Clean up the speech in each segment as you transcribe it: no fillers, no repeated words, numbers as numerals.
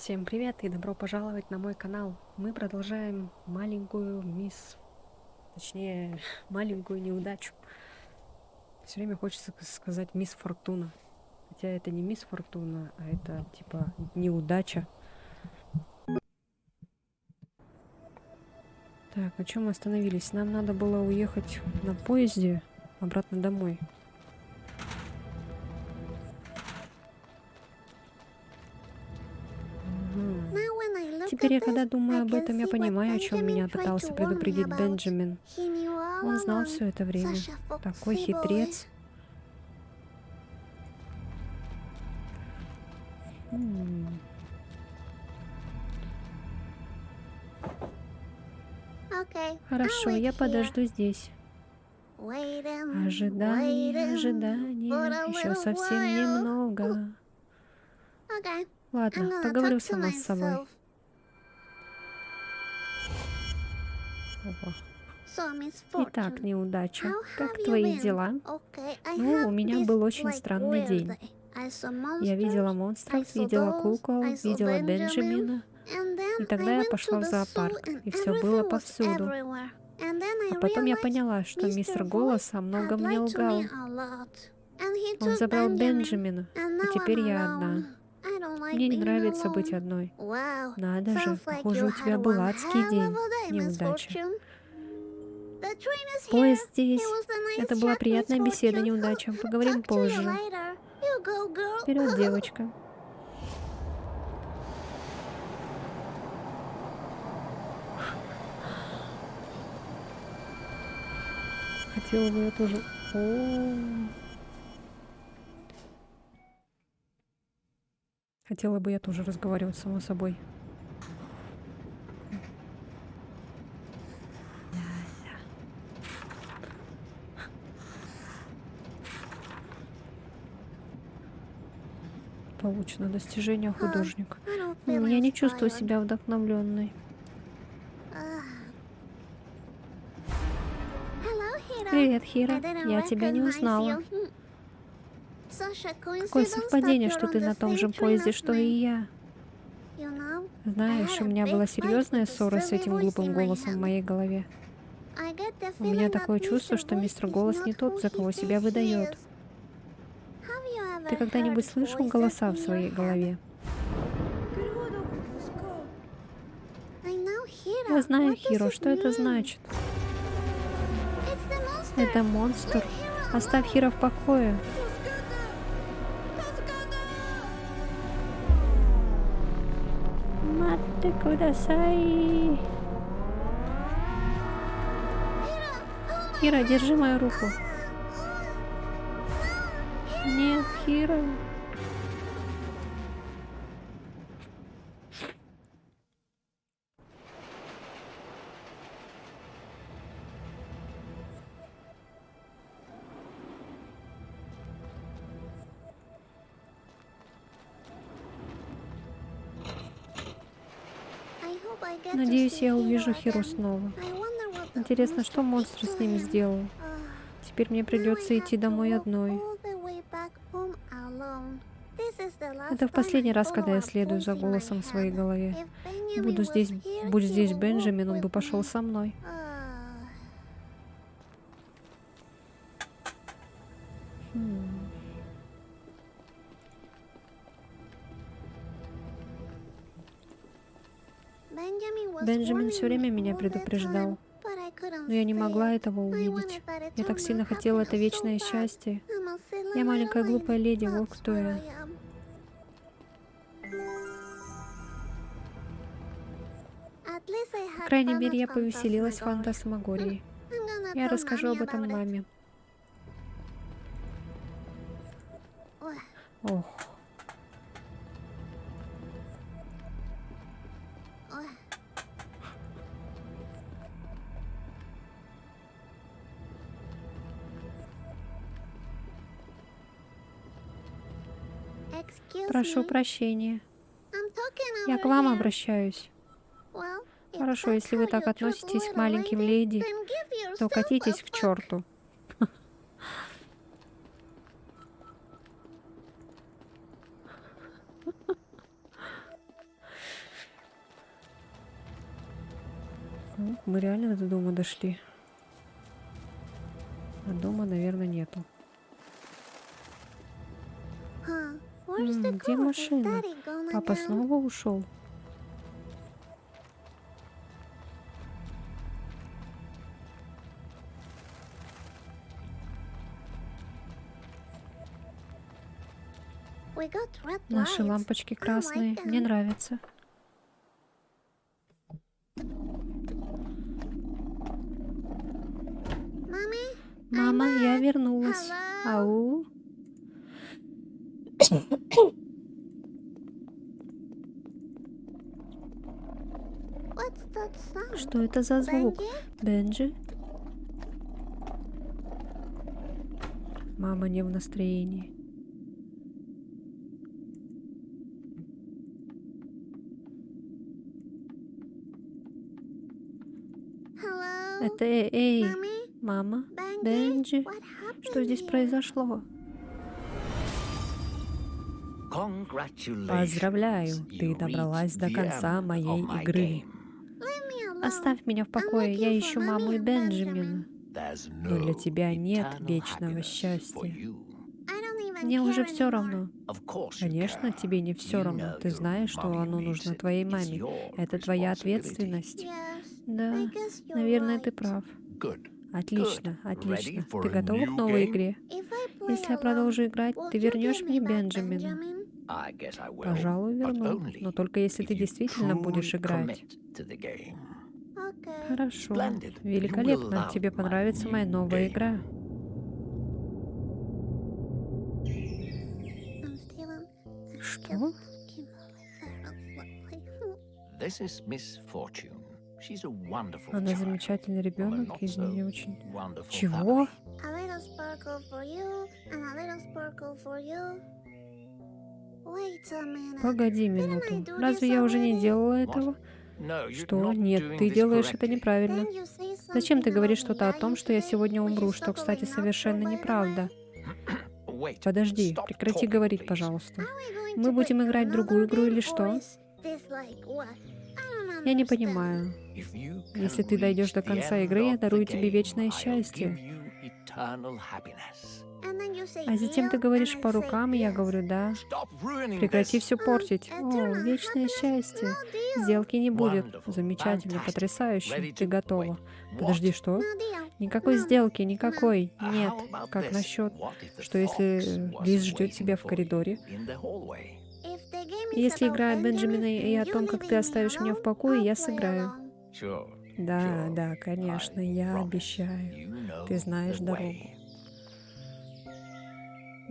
Всем привет и добро пожаловать на мой канал. Мы продолжаем маленькую мисс, точнее, маленькую неудачу. Все время хочется сказать мисс Фортуна. Хотя это не мисс Фортуна, а это типа неудача. Так, на чем мы остановились? Нам надо было уехать на поезде обратно домой. Теперь я, когда думаю об этом, я понимаю, о чем меня пытался предупредить Бенджамин. Он знал все это время. Такой хитрец. Хорошо, я подожду здесь. Ожидание, ожидание, еще совсем немного. Ладно, поговорю сама с собой. Ого. Итак, неудача. Как твои дела? Ну, у меня был очень странный день. Я видела монстров, видела кукол, видела Бенджамина. И тогда я пошла в зоопарк, и все было повсюду. А потом я поняла, что мистер Голос о многом мне лгал. Он забрал Бенджамина, и теперь я одна. Мне не нравится быть одной. Надо же, похоже, у тебя был адский день. Неудача. Поезд здесь. Это была приятная беседа, неудача. Поговорим позже. Вперед, девочка. Хотела бы я тоже... Хотела бы я тоже разговаривать сама с собой. Получено достижение художник. Я не чувствую себя вдохновленной. Привет, Хира. Я тебя не узнала. Какое совпадение, что ты на том же поезде, что и я. Знаешь, у меня была серьезная ссора с этим глупым голосом в моей голове. У меня такое чувство, что мистер Голос не тот, за кого себя выдает. Ты когда-нибудь слышал голоса в своей голове? Я знаю, Хиро, что это значит. Это монстр. Оставь Хиро в покое. Мате кудасай. Хиро, держи мою руку. Нет, Хиро. Надеюсь, я увижу Хиро снова. Интересно, что монстр с ним сделал? Теперь мне придется идти домой одной. Это в последний раз, когда я следую за голосом в своей голове. Будь здесь Бенджамин, он бы пошел со мной. Бенджамин все время меня предупреждал, но я не могла этого увидеть. Я так сильно хотела это вечное счастье. Я маленькая глупая леди, вот кто я. По крайней мере, я повеселилась в фантасмагории. Я расскажу об этом маме. Ох. Прошу прощения. Я к вам обращаюсь. Хорошо, если вы так относитесь к маленьким леди, то катитесь к черту. Ну, мы реально до дома дошли. А дома, наверное, нету. Где машина? Папа снова ушел? Наши лампочки красные. Мне нравятся. Мама, я вернулась. Ау. Что это за звук? Бенджи? Мама не в настроении. Это эй, мама, Бенджи, что здесь произошло? Поздравляю, ты добралась до конца моей игры. Оставь меня в покое, я ищу маму и Бенджамина. Но для тебя нет вечного счастья. Мне уже все равно. Конечно, тебе не все равно. Ты знаешь, что оно нужно твоей маме. Это твоя ответственность. Да, наверное, ты прав. Отлично, отлично. Ты готова к новой игре? Если я продолжу играть, ты вернешь мне Бенджамина? Пожалуй, верну. Но только если ты действительно будешь играть. Хорошо. Великолепно. Тебе понравится моя новая игра. Что? Она замечательный ребенок, из нее очень... Чего? Погоди минуту. Разве я уже не делала этого? Что? Нет, ты делаешь это неправильно. Зачем ты говоришь что-то о том, что я сегодня умру, что, кстати, совершенно неправда? Подожди, прекрати говорить, пожалуйста. Мы будем играть в другую игру или что? Я не понимаю. Если ты дойдешь до конца игры, я дарую тебе вечное счастье. А затем ты говоришь по рукам, и я говорю «да». Прекрати все портить. О, вечное счастье. Сделки не будет. Замечательно, потрясающе. Ты готова. Подожди, что? Никакой сделки, никакой. Нет. Как насчет, что если Лиз ждет тебя в коридоре? Если игра Бенджамина и о том, как ты оставишь меня в покое, я сыграю. Да, да, конечно, я обещаю. Ты знаешь дорогу.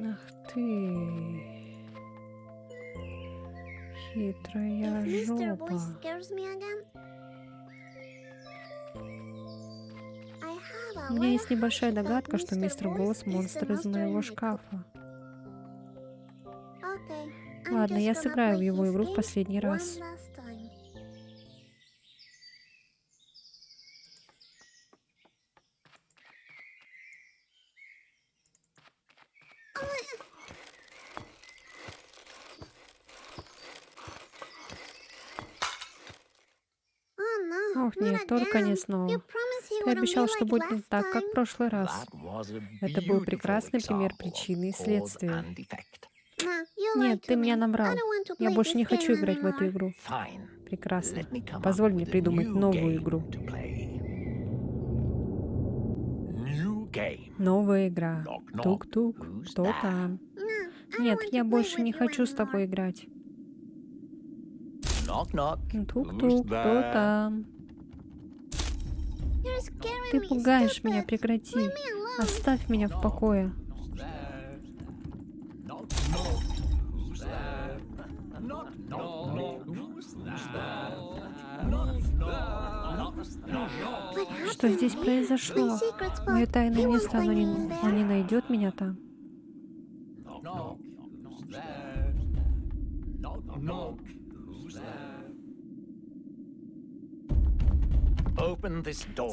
Ах ты, хитрая жопа. У меня есть небольшая догадка, что мистер Голос — монстр из моего шкафа. Ладно, я сыграю в его игру в последний раз. Ох, нет, только не снова. Ты обещал, что будет не так, как в прошлый раз. Это был прекрасный пример причины и следствия. Нет, ты меня набрал. Я больше не хочу играть в эту игру. Прекрасно. Позволь мне придумать новую игру. Новая игра. Тук-тук. Кто там? Нет, я больше не хочу с тобой играть. Тук-тук. Кто там? Ты пугаешь меня, прекрати. Оставь меня в покое. Что здесь произошло? Мое тайное место, оно не найдет меня там.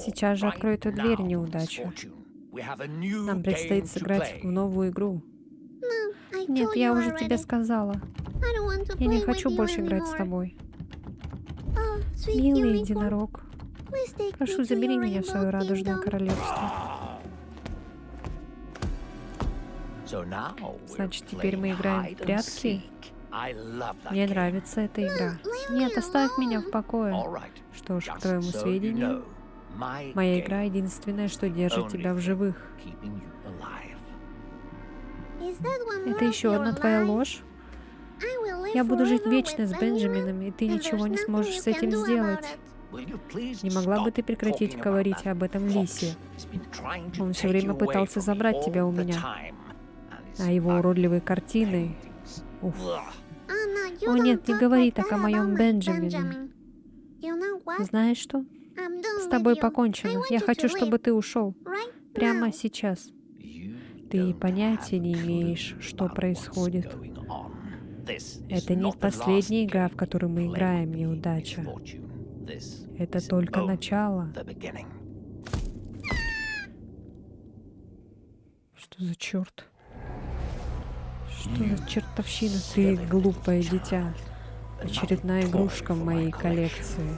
Сейчас же открой эту дверь, неудача. Нам предстоит сыграть в новую игру. Нет, я уже тебе сказала. Я не хочу больше играть с тобой. Милый единорог. Прошу, забери меня в свое радужное королевство. Значит, теперь мы играем в прятки? Мне нравится эта игра. Нет, оставь меня в покое. Что ж, к твоему сведению, моя игра единственное, что держит тебя в живых. Это еще одна твоя ложь? Я буду жить вечно с Бенджамином, и ты ничего не сможешь с этим сделать. Не могла бы ты прекратить говорить об этом лисе? Он все время пытался забрать тебя у меня. А его уродливые картины... Уф. О нет, не говори так о моем Бенджамине. Знаешь что? С тобой покончено. Я хочу, чтобы ты ушел. Прямо сейчас. Ты понятия не имеешь, что происходит. Это не последняя игра, в которую мы играем, неудача. Это только начало. Что за черт? Что за чертовщина? Ты глупое дитя. Очередная игрушка в моей коллекции.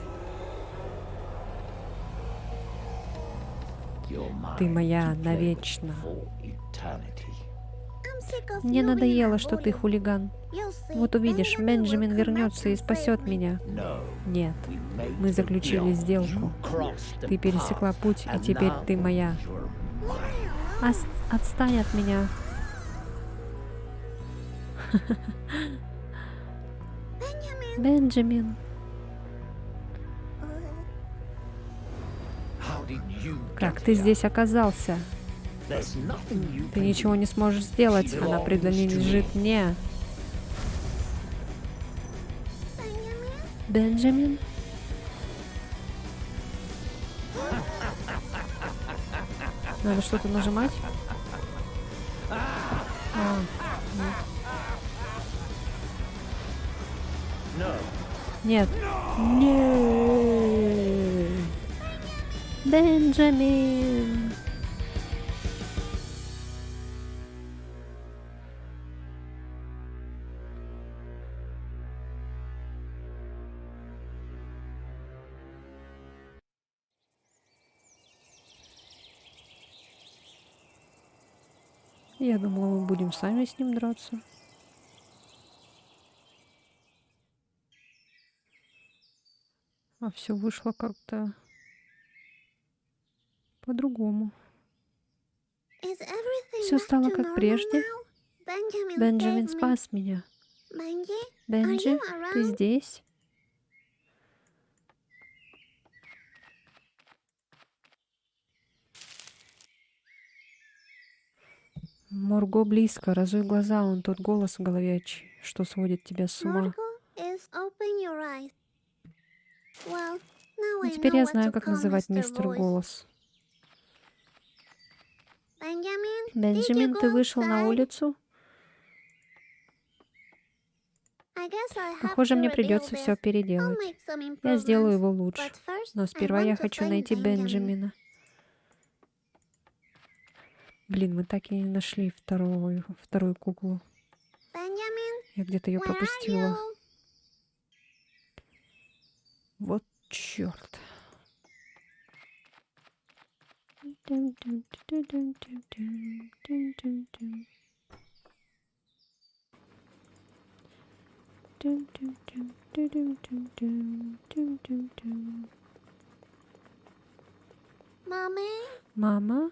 Ты моя навечно. Мне надоело, что ты хулиган. Вот увидишь, Бенджамин вернется и спасет меня. Нет, мы заключили сделку. Ты пересекла путь, и теперь ты моя. Отстань от меня. Бенджамин. Как ты здесь оказался? Ты ничего не сможешь сделать. Она принадлежит мне. Бенджамин? Надо что-то нажимать? Нет. Нет. Бенджамин. Я думала, мы будем сами с ним драться. А все вышло как-то по-другому. Все стало как прежде. Бенджамин спас меня. Бенджи, ты здесь? Марго близко, разуй глаза, он тот голос в голове, что сводит тебя с ума. И теперь я знаю, как называть мистер Голос. Бенджамин, ты вышел на улицу? Похоже, мне придется все переделать. Я сделаю его лучше. Но сперва я хочу найти Бенджамина. Блин, мы так и не нашли вторую куклу. Я где-то ее пропустила. Вот черт. Мама?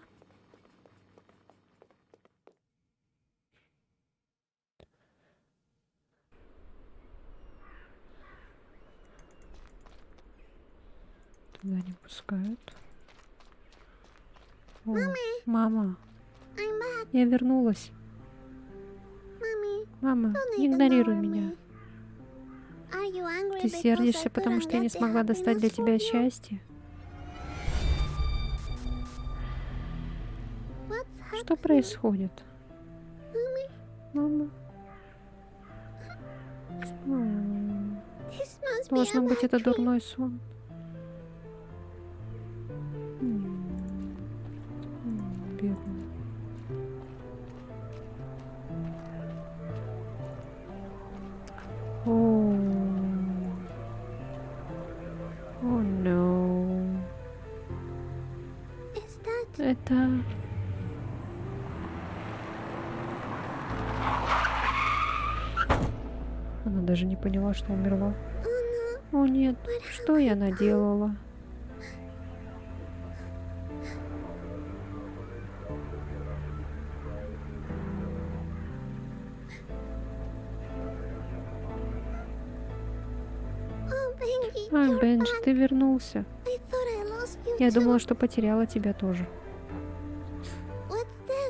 Туда не пускают. О, мама, я вернулась. Мама, не игнорируй меня. Ты сердишься, потому что я не смогла достать для тебя счастье? Что происходит? Мама? Должно быть, это дурной сон. Бедный. О, no. это... Она даже не поняла, что умерла. О нет, что я наделала? Бенджи, ты вернулся. Я думала, что потеряла тебя тоже.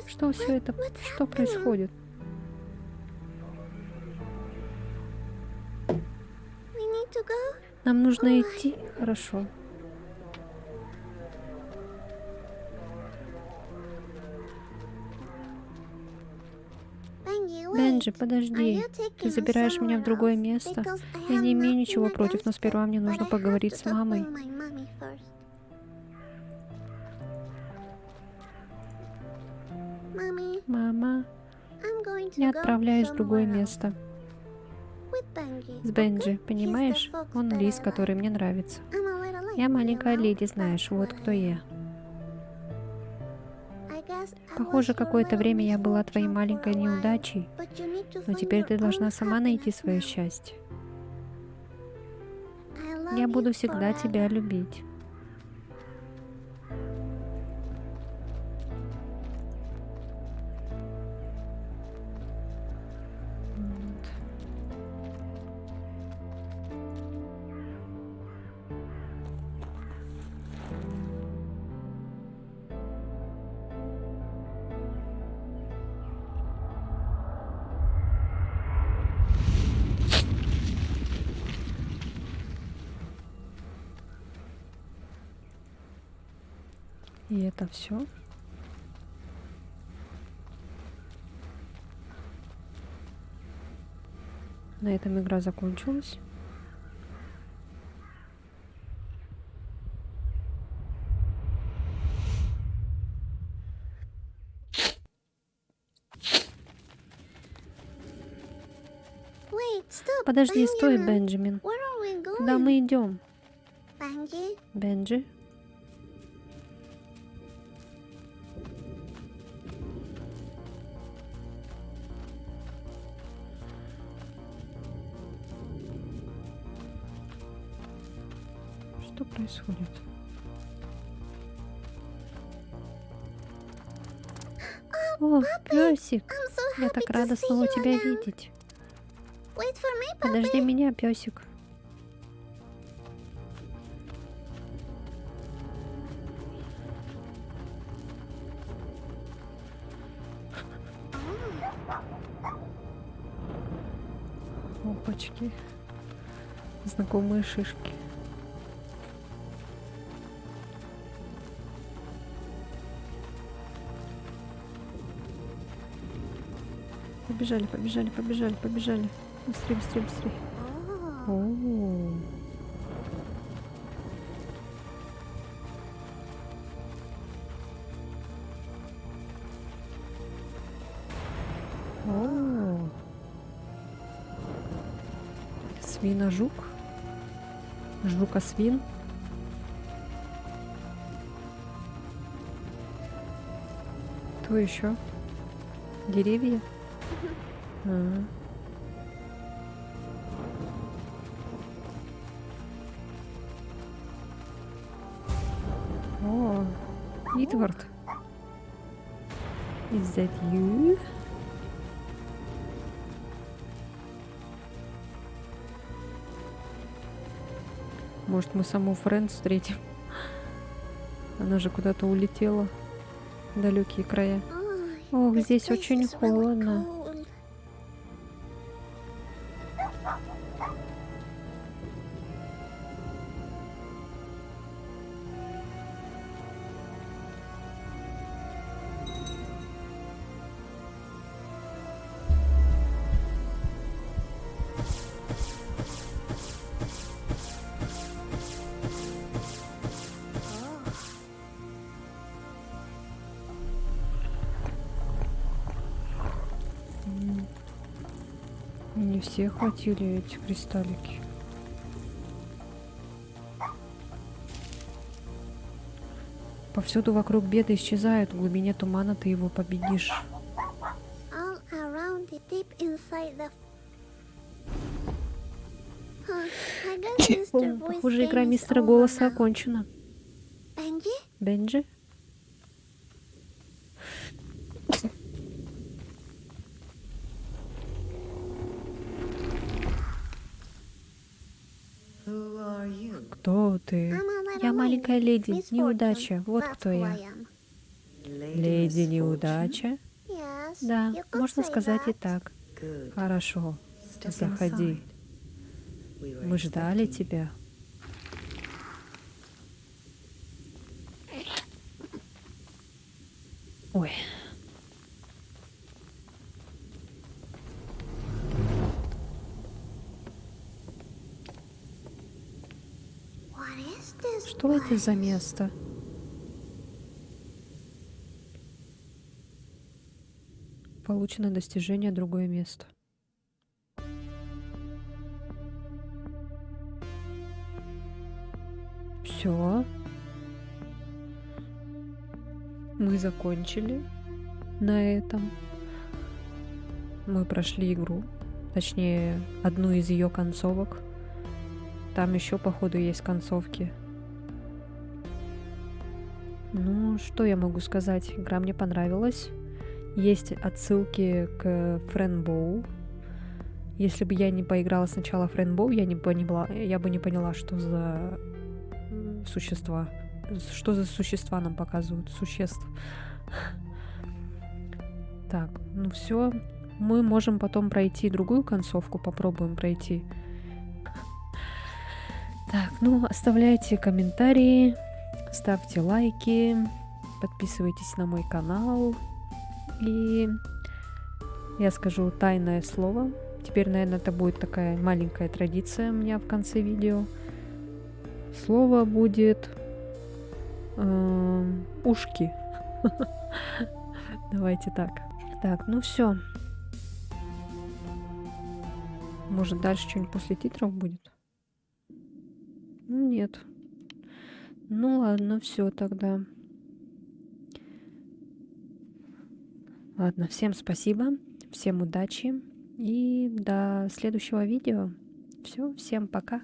Что все это? Что происходит? Нам нужно идти? Хорошо. Бенджи, подожди. Ты забираешь меня в другое место? Я не имею ничего против, но сперва мне нужно поговорить с мамой. Мама, я отправляюсь в другое место. С Бенджи, понимаешь? Он лис, который мне нравится. Я маленькая леди, знаешь, вот кто я. Похоже, какое-то время я была твоей маленькой неудачей, но теперь ты должна сама найти свое счастье. Я буду всегда тебя любить. И это все. На этом игра закончилась. Подожди, стой, Бенджамин. Куда мы идем? Бенджи? Что происходит? О, песик! Я так рада снова тебя видеть. Подожди меня, песик. Опачки. Знакомые шишки. Побежали, побежали, побежали, побежали. Быстрее, быстрее, быстрее. О-о-о. О-о-о. Свиножук. Жука-свин. Кто еще? Деревья? А. О, Эдвард. Is that you? Может, мы саму Фрэнс встретим? Она же куда-то улетела в далекие края. Ох, здесь очень холодно. Не все хватили эти кристаллики. Повсюду вокруг беды исчезают, в глубине тумана ты его победишь. Похоже, игра мистера Голоса окончена. Бенджи? Кто ты? Я маленькая леди Неудача. Вот кто я. Леди Неудача? Да, можно сказать и так. Хорошо, заходи. Мы ждали тебя. Ой. Что это за место? Получено достижение другое место. Все. Мы закончили на этом. Мы прошли игру. Точнее, одну из ее концовок. Там еще, походу, есть концовки. Ну, что я могу сказать? Игра мне понравилась. Есть отсылки к Френбоу. Если бы я не поиграла сначала в Френбоу, я бы не поняла, что за существа. Что за существа нам показывают? Существ. Так, ну все. Мы можем потом пройти другую концовку. Попробуем пройти. Так, ну, оставляйте комментарии, ставьте лайки, подписывайтесь на мой канал. И я скажу тайное слово. Теперь, наверное, это будет такая маленькая традиция у меня в конце видео. Слово будет ушки. Давайте так. Так, ну все. Может, дальше что-нибудь после титров будет? Ну, нет. Ну ладно, все тогда. Ладно, всем спасибо, всем удачи и до следующего видео. Все, всем пока.